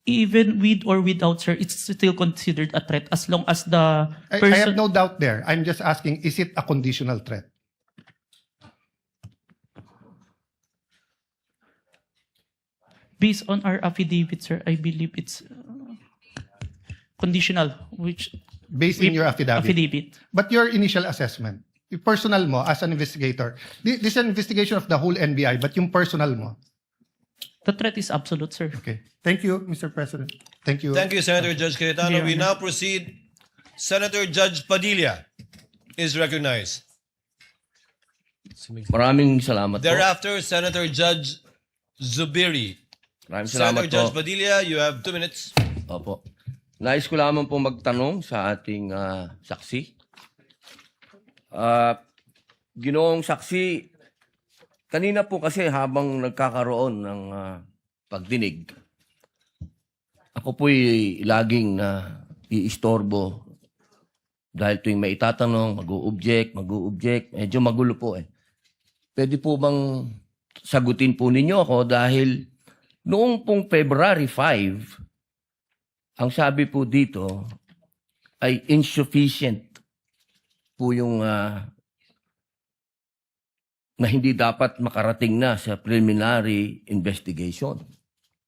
Even with or without, sir, it's still considered a threat as long as the I person... have no doubt there. I'm just asking, is it a conditional threat? Based on our affidavit, sir, I believe it's conditional, which... Based in your affidavit. Affidavit. But your initial assessment, yung personal mo as an investigator, this is an investigation of the whole NBI, but yung personal mo. The threat is absolute, sir. Okay. Thank you, Mr. President. Thank you. Thank you, Senator Judge Cayetano. Your We Honor. now proceed. Senator Judge Padilla is recognized. Maraming salamat po. Thereafter, Senator Judge Zubiri. Maraming Senator salamat Judge po. Padilla, you have 2 minutes. Opo. Nais ko lamang po magtanong sa ating saksi. Ginoong saksi, kanina po kasi habang nagkakaroon ng pagdinig, ako po'y laging iistorbo dahil tuwing may itatanong, mag-o-object, medyo magulo po eh. Pwede po bang sagutin po ninyo ako dahil noong pong February 5, ang sabi po dito ay insufficient po yung na hindi dapat makarating na sa preliminary investigation.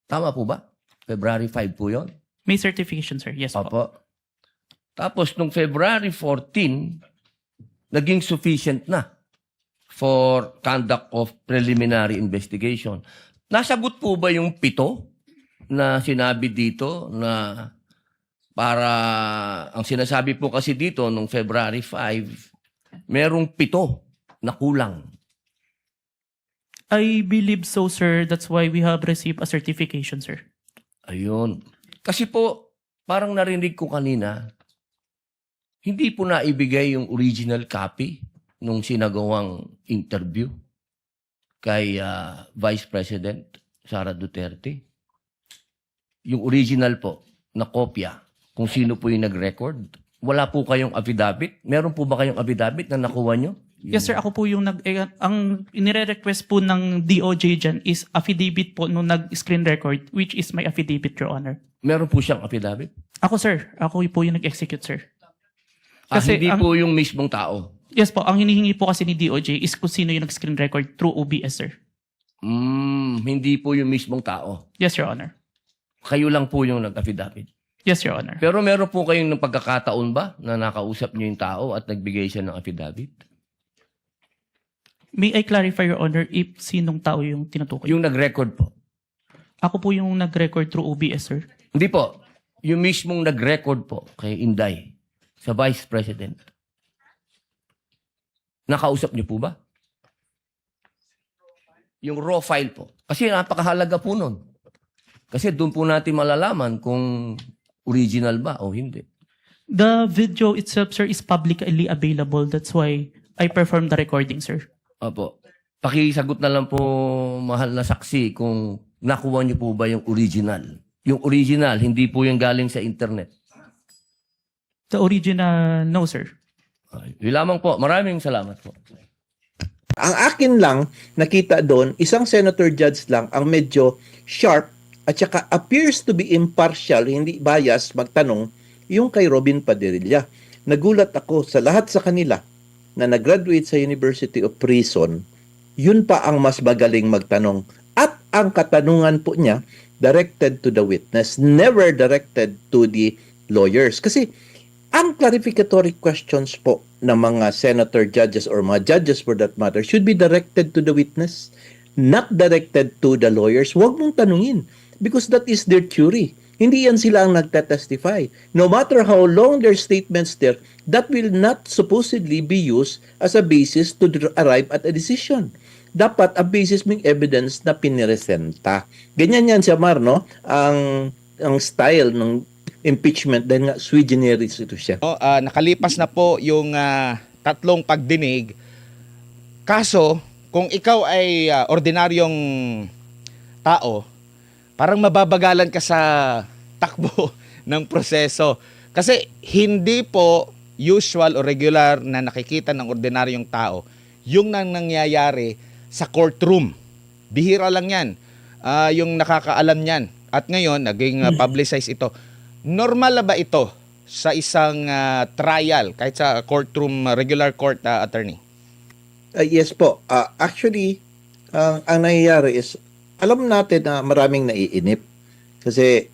Tama po ba? February 5 po yon. May certification, sir. Yes po. Opo. Tapos nung February 14, naging sufficient na for conduct of preliminary investigation. Nasagot po ba yung 7 na sinabi dito na para, ang sinasabi po kasi dito nung February 5, merong 7 na kulang. I believe so, sir. That's why we have received a certification, sir. Ayun. Kasi po, parang narinig ko kanina, hindi po naibigay yung original copy nung sinagawang interview kay Vice President Sara Duterte. Yung original po na kopya, kung sino po yung nag-record. Wala po kayong affidavit? Meron po ba kayong affidavit na nakuha nyo? Yes, sir. Ako po yung ang inire-request po ng DOJ dyan is affidavit po nung nag-screen record, which is my affidavit, Your Honor. Meron po siyang affidavit? Ako, sir. Ako po yung nag-execute, sir. Kasi hindi ang- po yung mismong tao. Yes po. Ang hinihingi po kasi ni DOJ is kung sino yung nag-screen record through OBS, sir. Hindi po yung mismong tao. Yes, Your Honor. Kayo lang po yung nag-affidavit. Yes, Your Honor. Pero meron po kayong ng pagkakataon ba na nakausap niyo yung tao at nagbigay siya ng affidavit? May I clarify, Your Honor, if sinong tao yung tinutukoy? Yung nag-record po. Ako po yung nag-record through OBS, sir. Hindi po. Yung mismong nag-record po kay Inday sa Vice President. Nakausap niyo po ba? Yung raw file po. Kasi napakahalaga po nun. Kasi doon po natin malalaman kung original ba o hindi. The video itself, sir, is publicly available. That's why I performed the recording, sir. Opo. Pakisagot na lang po, mahal na saksi, kung nakuha niyo po ba yung original. Yung original, hindi po yung galing sa internet. The original, no, sir. Yun lamang po. Maraming salamat po. Ang akin lang, nakita doon, isang senator judge lang ang medyo sharp at saka appears to be impartial, hindi bias, magtanong, yung kay Robin Padilla. Nagulat ako sa lahat sa kanila na nag-graduate sa University of Prison, yun pa ang mas magaling magtanong. At ang katanungan po niya, directed to the witness, never directed to the lawyers. Kasi ang clarificatory questions po ng mga senator judges or mga judges for that matter should be directed to the witness, not directed to the lawyers. Huwag mong tanungin because that is their theory. Hindi yan sila ang nagtatestify. No matter how long their statements there, that will not supposedly be used as a basis to arrive at a decision. Dapat a basis mong evidence na piniresenta. Ganyan yan siya, Mar, no? Ang style ng impeachment dahil nga sui generis ito siya. Nakalipas na po yung 3 pagdinig. Kaso, kung ikaw ay ordinaryong tao, parang mababagalan ka sa takbo ng proseso. Kasi hindi po usual o regular na nakikita ng ordinaryong tao yung nangyayari sa courtroom. Bihira lang yan. Yung nakakaalam yan. at ngayon naging publicize ito. Normal na ba ito sa isang trial kahit sa courtroom, regular court, attorney? Yes po. Actually, ang nangyayari is, alam natin na maraming naiinip. Kasi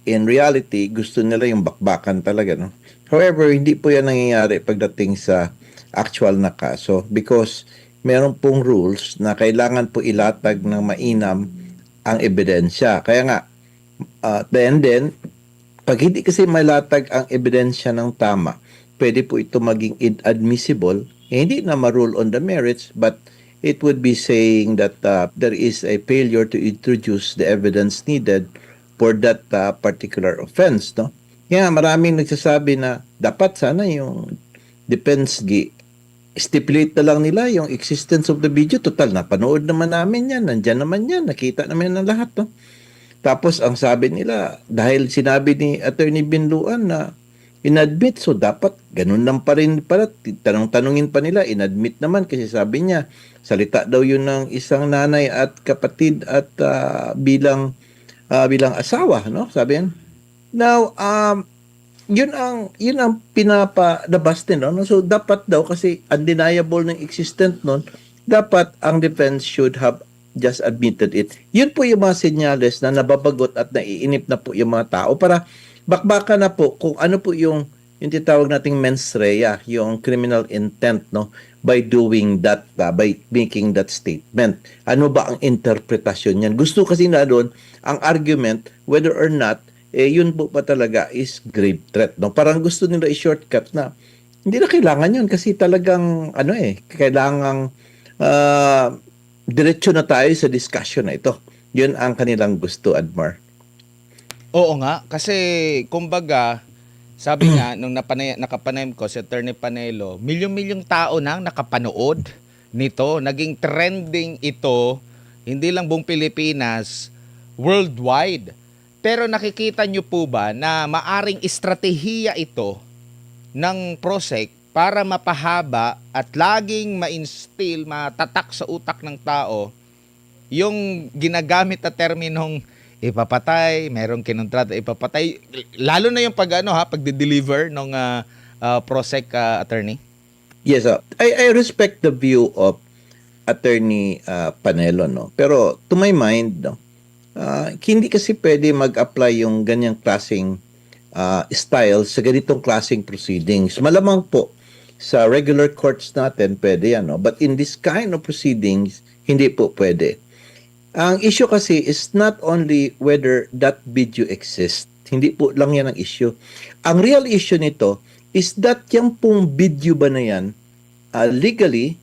in reality, gusto nila yung bakbakan talaga, no? However, hindi po yan nangyayari pagdating sa actual na kaso because meron pong rules na kailangan po ilatag ng mainam ang ebidensya. Kaya nga, then, pag hindi kasi malatag ang ebidensya ng tama, pwede po ito maging inadmissible. Hindi na ma-rule on the merits, but it would be saying that there is a failure to introduce the evidence needed for that particular offense, no? Kaya maraming nagsasabi na dapat sana yung defense stipulate na lang nila yung existence of the video. Total, napanood naman namin yan. Nandyan naman yan. Nakita naman ng lahat. No? Tapos, ang sabi nila, dahil sinabi ni Attorney Binluan na inadmit, so dapat ganun lang pa rin pala. Tanong-tanungin pa nila, inadmit naman kasi sabi niya, salita daw yun ng isang nanay at kapatid at bilang asawa, no? Sabi yan. Now, yun ang pinapalabas din, no? So dapat daw kasi undeniable ng existent nun, dapat ang defense should have just admitted it. Yun po yung mga senyales na nababagot at naiinip na po yung mga tao para bakbaka na po kung ano po yung tinatawag nating mens rea, yung criminal intent, no, by doing that, by making that statement. Ano ba ang interpretasyon niyan? Gusto kasi na doon ang argument whether or not yun po pa talaga is grave threat. No? Parang gusto nila i-shortcut na hindi na kailangan yun kasi talagang kailangang diretso na tayo sa discussion na ito. Yun ang kanilang gusto, Admar. Oo nga, kasi kumbaga, sabi nga, nung nakapanayam ko si Attorney Panelo, milyong-milyong tao nang nakapanood nito. Naging trending ito, hindi lang buong Pilipinas, worldwide. Pero nakikita nyo po ba na maaring estratehiya ito ng PROSEC para mapahaba at laging ma-instill, matatak sa utak ng tao yung ginagamit na terminong ipapatay, merong kinontrata, ipapatay, lalo na yung pagde-deliver ng PROSEC, attorney? Yes, I respect the view of Attorney Panelo, no? Pero to my mind, no, hindi kasi pwede mag-apply yung ganyang klaseng style sa ganitong klaseng proceedings. Malamang po, sa regular courts natin, pwede yan. No? But in this kind of proceedings, hindi po pwede. Ang issue kasi is not only whether that video exists. Hindi po lang yan ang issue. Ang real issue nito is that yung pong video ba na yan, legally,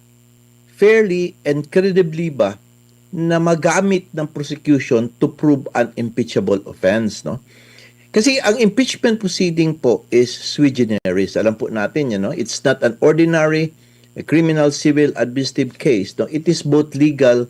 fairly, and credibly ba na magamit ng prosecution to prove an impeachable offense, no? Kasi ang impeachment proceeding po is sui generis. Alam po natin yan, no? It's not an ordinary criminal, civil, administrative case, no? It is both legal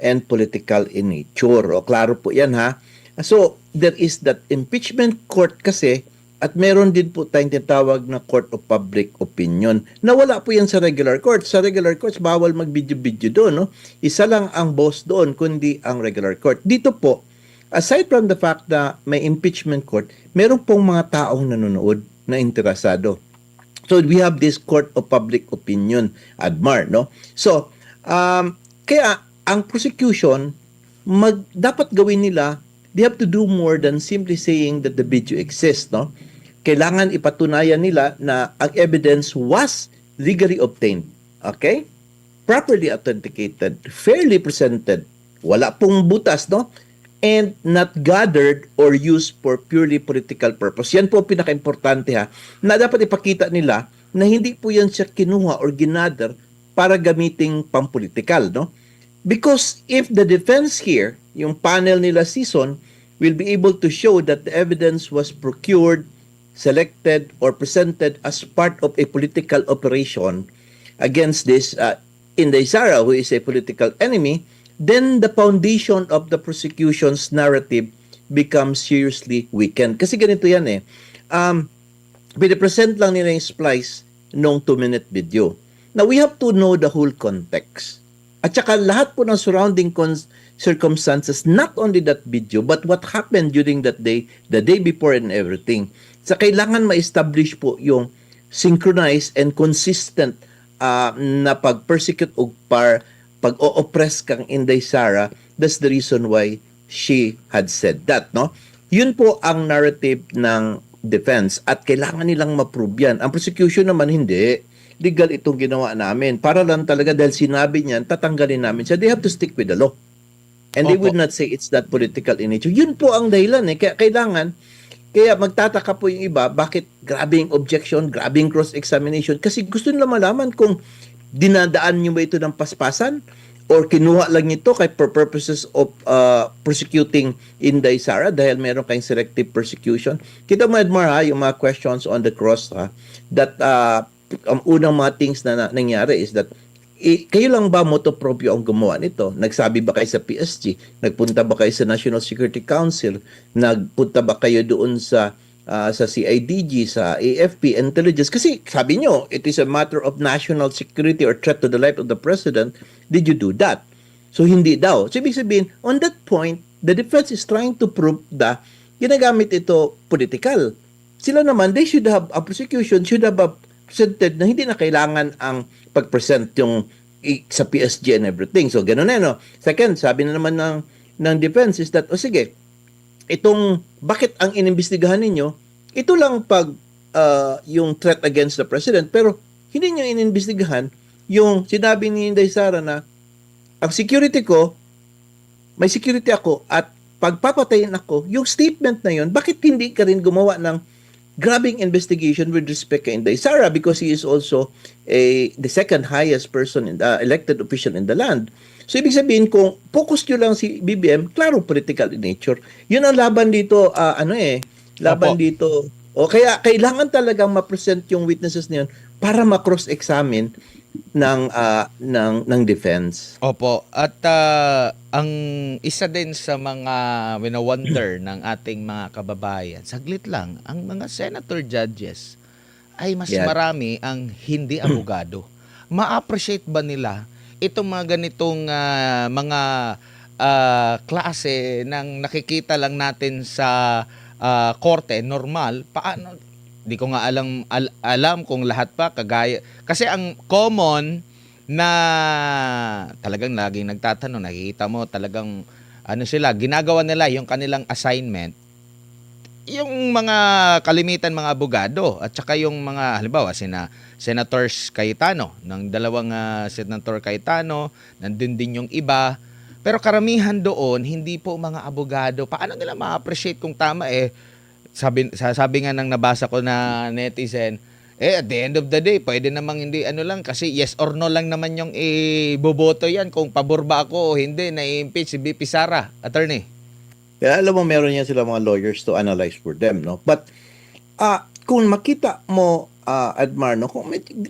and political in nature. O, klaro po yan, ha? So, there is that impeachment court kasi at meron din po tayong tinatawag na court of public opinion. Nawala po yan sa regular court. Sa regular courts, bawal mag-video-video doon. No? Isa lang ang boss doon, kundi ang regular court. Dito po, aside from the fact na may impeachment court, meron pong mga taong nanonood na interesado. So, we have this court of public opinion, Admar. No? So, kaya ang prosecution, dapat gawin nila, they have to do more than simply saying that the video exists, no? Kailangan ipatunayan nila na ang evidence was legally obtained, okay? Properly authenticated, fairly presented, wala pong butas, no? And not gathered or used for purely political purpose. Yan po pinaka-importante, ha, na dapat ipakita nila na hindi po yan siya kinuha or ginather para gamiting pampolitikal, no? Because if the defense here, yung panel nila season, will be able to show that the evidence was procured, selected, or presented as part of a political operation against this Inday Sara, who is a political enemy, then the foundation of the prosecution's narrative becomes seriously weakened. Kasi ganito yan eh. Pinipresent lang nila yung splice nung 2-minute video. Now, we have to know the whole context. At saka lahat po ng surrounding circumstances, not only that video, but what happened during that day, the day before and everything. Sa kailangan ma-establish po yung synchronized and consistent na pag-persecute o pag-o-oppress kang Inday Sara. That's the reason why she had said that, no? Yun po ang narrative ng defense at kailangan nilang ma-prove yan. Ang prosecution naman hindi. Legal itong ginawa namin. Para lang talaga dahil sinabi niyan, tatanggalin namin siya. They have to stick with the law. And they Opo. would not say it's that political in nature. Yun po ang dahilan eh. Kaya magtataka po yung iba, bakit grabing objection, grabing cross-examination? Kasi gusto nila malaman kung dinadaan nyo ba ito ng paspasan or kinuha lang ito kay for purposes of prosecuting Inday Sara dahil meron kayong selective persecution. Kita mo, Edmar, ha, yung mga questions on the cross, ha, that ang unang mga things na nangyari is that kayo lang ba motu proprio ang gumawa nito? Nagsabi ba kayo sa PSG? Nagpunta ba kayo sa National Security Council? Nagpunta ba kayo doon sa CIDG, sa AFP, intelligence? Kasi sabi nyo, it is a matter of national security or threat to the life of the president. Did you do that? So hindi daw. So ibig sabihin, on that point, the defense is trying to prove that ginagamit ito political. Sila naman, they should have, a prosecution should have presented na hindi na kailangan ang pag-present yung sa PSG and everything. So, ganun na, no? Second, sabi na naman ng defense is that, sige, bakit ang inimbestigahan ninyo, ito lang yung threat against the president, pero hindi nyo inimbestigahan yung sinabi ni Inday Sara na, ang security ko, may security ako, at pagpapatayin ako, yung statement na yun, bakit hindi ka rin gumawa ng grabbing investigation with respect kay Inday Sara because he is also the second highest person elected official in the land. So ibig sabihin kung focus nyo lang si BBM, klaro political in nature. Yun ang laban dito, laban Opo. dito. O kaya kailangan talagang ma-present yung witnesses na yun para ma-cross-examine ng defense. Opo. At ang isa din sa mga wino-wonder ng ating mga kababayan, saglit lang, ang mga senator judges ay mas Yan. marami ang hindi abogado. Ma-appreciate ba nila itong mga ganitong mga klase ng nakikita lang natin sa korte, normal? Paano? Di ko nga alam kung lahat pa kagaya. Kasi ang common na talagang laging nagtatanong, nakikita mo talagang ginagawa nila yung kanilang assignment. Yung mga kalimitan mga abogado at saka yung mga halimbawa Senators Cayetano, ng dalawang Senator Cayetano, nandun din yung iba. Pero karamihan doon, hindi po mga abogado. Paano nila ma-appreciate kung tama sabi nga nang nabasa ko na netizen, at the end of the day, pwede namang hindi lang kasi yes or no lang naman yung iboboto yan kung pabor ba ako o hindi na i-impeach si BP Sara, attorney. Kaya alam mo, meron yan sila mga lawyers to analyze for them, no? But, kung makita mo, Admar, no?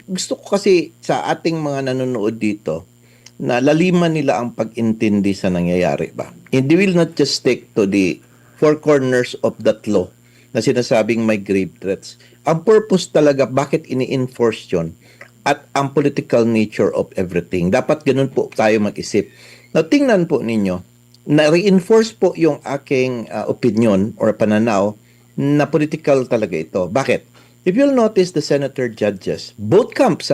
Gusto ko kasi sa ating mga nanonood dito, na laliman nila ang pag-intindi sa nangyayari ba? And they will not just stick to the four corners of that law na sinasabing may grave threats. Ang purpose talaga, bakit ini-enforce yun? At ang political nature of everything. Dapat ganun po tayo mag-isip. Now, tingnan po ninyo, na-reinforce po yung aking opinion or pananaw na political talaga ito. Bakit? If you'll notice the senator judges, both camps,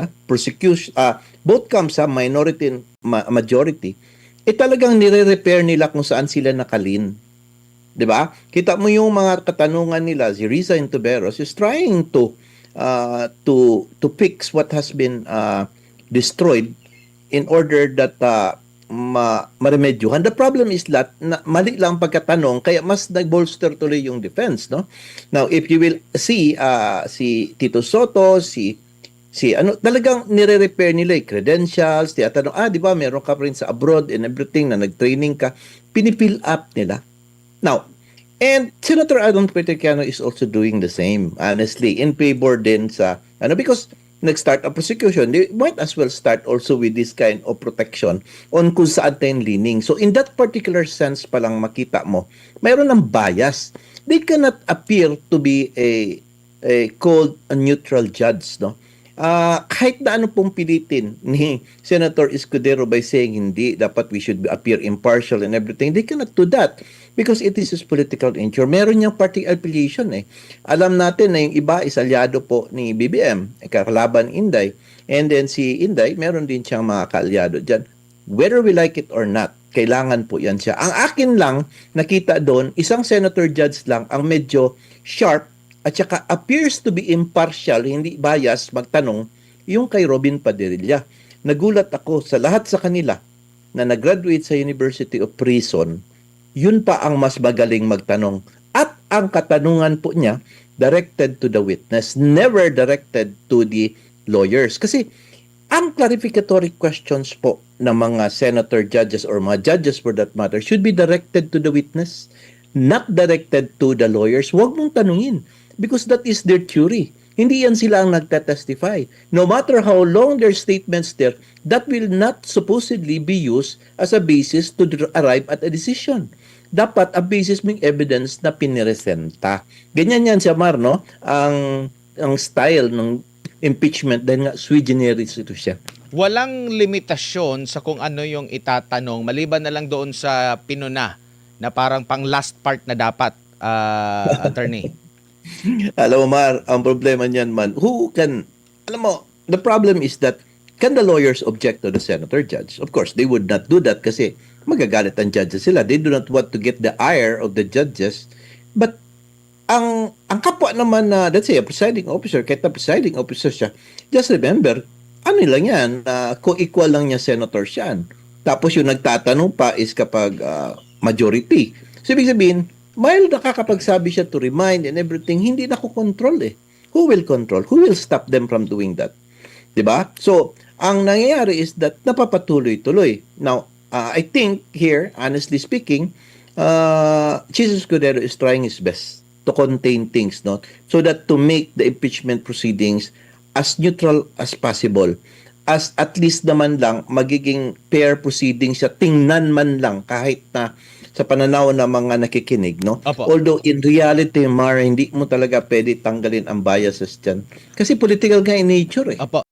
both camps, minority and majority, talagang nire-repair nila kung saan sila nakalin. 'Di ba? Kita mo yung mga katanungan nila, si Risa Intuberos is trying to fix what has been destroyed in order that maremedyohan. The problem is that mali lang pagkatanong kaya mas nag-bolster tuloy yung defense, no? Now, if you will see si Tito Soto, talagang nire-repair nila yung credentials, tinatanong, di ba, meron ka rin sa abroad and everything na nag-training ka, pinipill up nila. Now, and Senator Adon Petercano is also doing the same, honestly, in favor din sa, because nag-start a prosecution, they might as well start also with this kind of protection on kung saan tayong leaning. So, in that particular sense palang makita mo, mayroon ng bias. They cannot appear to be a cold, a neutral judge, no? kahit na ano pong pilitin ni Senator Escudero by saying hindi, dapat we should appear impartial and everything, they cannot do that because it is his political nature. Meron niyang party affiliation eh. Alam natin na yung iba is alyado po ni BBM, kakalaban Inday, and then si Inday, meron din siyang mga kaalyado dyan. Whether we like it or not, kailangan po yan siya. Ang akin lang, nakita doon, isang senator judge lang ang medyo sharp at saka appears to be impartial, hindi bias, magtanong, yung kay Robin Padilla. Nagulat ako sa lahat sa kanila na nag-graduate sa University of Prison, yun pa ang mas magaling magtanong. At ang katanungan po niya, directed to the witness, never directed to the lawyers. Kasi ang clarificatory questions po ng mga senator judges or mga judges for that matter should be directed to the witness, not directed to the lawyers. Huwag mong tanungin. Because that is their theory. Hindi yan sila ang nagtatestify. No matter how long their statements there, that will not supposedly be used as a basis to arrive at a decision. Dapat a basis ng evidence na piniresenta. Ganyan yan siya, Mar, no? Ang style ng impeachment dahil nga sui generis ito siya. Walang limitasyon sa kung ano yung itatanong maliban na lang doon sa pinuna na parang pang last part na dapat, attorney. Alam mo, Mar, ang problema niyan man, alam mo, the problem is that, can the lawyers object to the senator judge? Of course, they would not do that kasi magagalit ang judges sila. They do not want to get the ire of the judges. But, ang kapwa naman na, let's say, a presiding officer, kahit na presiding officer siya, just remember, ano lang yan, co-equal lang niya senator siya. Tapos yung nagtatanong pa is kapag majority. So, ibig sabihin, while nakakapagsabi siya to remind and everything, hindi na control eh. Who will control? Who will stop them from doing that? Diba? So, ang nangyayari is that napapatuloy-tuloy. Now, I think here, honestly speaking, Jesus Escudero is trying his best to contain things, no? So that to make the impeachment proceedings as neutral as possible. As at least naman lang, magiging fair proceedings siya, tingnan man lang kahit na sa pananaw ng mga nakikinig, no? Opo. Although in reality, Mara, hindi mo talaga pwede tanggalin ang biases dyan. Kasi political nga in nature eh. Opo.